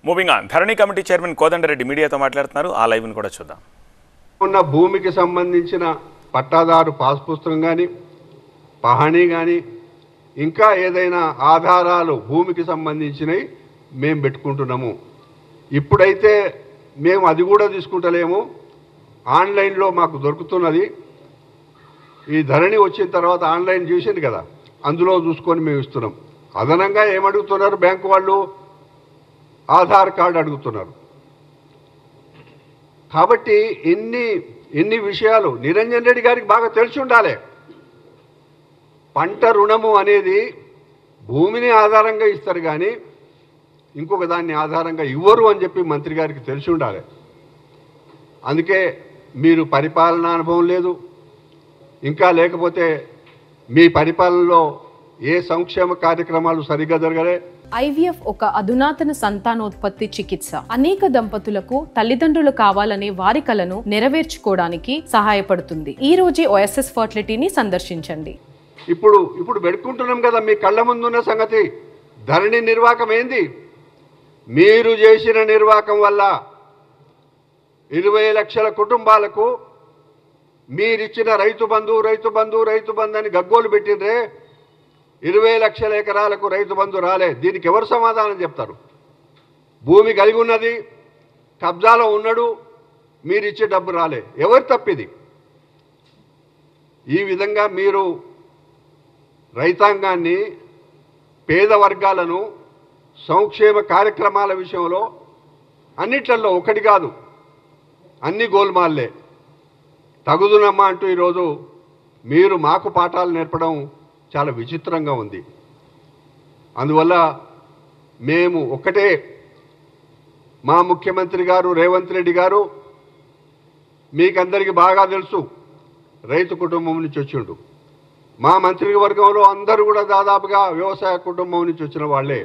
Moving on, Dharani committee chairman Kodanda Reddy మీడియాతో మాట్లాడుతున్నారు. ఆ లైవ్ ని కూడా చూద్దాం. ఉన్న భూమికి సంబంధించిన పట్టాదారు పాస్ పుస్తకం కానీ పహణి కానీ ఇంకా ఏదైనా ఆధారాలు భూమికి సంబంధించినవి మేము పెట్టుకుంటున్నాము. ఇప్పుడైతే మేము అది కూడా తీసుకుంటలేము, ఆన్లైన్లో మాకు దొరుకుతున్నది. ఈ ధరణి వచ్చిన తర్వాత ఆన్లైన్ చేసింది కదా, అందులో చూసుకొని మేము ఇస్తున్నాం. అదనంగా ఏమడుగుతున్నారు బ్యాంకు వాళ్ళు? ఆధార్ కార్డు అడుగుతున్నారు. కాబట్టి ఎన్ని విషయాలు నిరంజన్ రెడ్డి గారికి బాగా తెలిసి ఉండాలి. పంట రుణము అనేది భూమిని ఆధారంగా ఇస్తారు కానీ ఇంకొక దాన్ని ఆధారంగా ఇవ్వరు అని చెప్పి మంత్రి గారికి తెలిసి ఉండాలి. అందుకే మీరు పరిపాలనా అనుభవం లేదు, ఇంకా లేకపోతే మీ పరిపాలనలో ఏ సంక్షేమ కార్యక్రమాలు సరిగ్గా జరగలే. ఐవీఎఫ్ ఒక అధునాతన సంతానోత్పత్తి చికిత్స. అనేక దంపతులకు తల్లిదండ్రులు కావాలనే వారి కలను నెరవేర్చుకోవడానికి సహాయపడుతుంది. ఈ రోజే ఓఎస్ఎస్ ఫర్టిలిటీని సందర్శించండి. ఇప్పుడు పెట్టుకుంటున్నాం కదా, మీ కళ్ళ ముందున్న సంగతి. ధరణి నిర్వాహకం ఏంది? మీరు చేసిన నిర్వాహకం వల్ల 20 లక్షల కుటుంబాలకు మీరిచ్చిన రైతు బంధు అని గగ్గోలు పెట్టిండ్రే. 20 లక్షల ఎకరాలకు రైతు బంధు రాలే. దీనికి ఎవరు సమాధానం చెప్తారు? భూమి కలిగి ఉన్నది, కబ్జాలో ఉన్నాడు, మీరిచ్చే డబ్బు రాలే. ఎవరు తప్పిది? ఈ విధంగా మీరు రైతాంగాన్ని, పేద వర్గాలను సంక్షేమ కార్యక్రమాల విషయంలో అన్నిట్లలో ఒకటి కాదు, అన్ని గోల్మాల్లే. తగుదునమ్మా అంటూ ఈరోజు మీరు మాకు పాఠాలు నేర్పడం చాలా విచిత్రంగా ఉంది. అందువల్ల మేము ఒక్కటే, మా ముఖ్యమంత్రి గారు రేవంత్ రెడ్డి గారు మీకందరికీ బాగా తెలుసు, రైతు కుటుంబం నుంచి వచ్చిండు. మా మంత్రివర్గంలో అందరూ కూడా దాదాపుగా వ్యవసాయ కుటుంబం నుంచి వచ్చిన వాళ్ళే.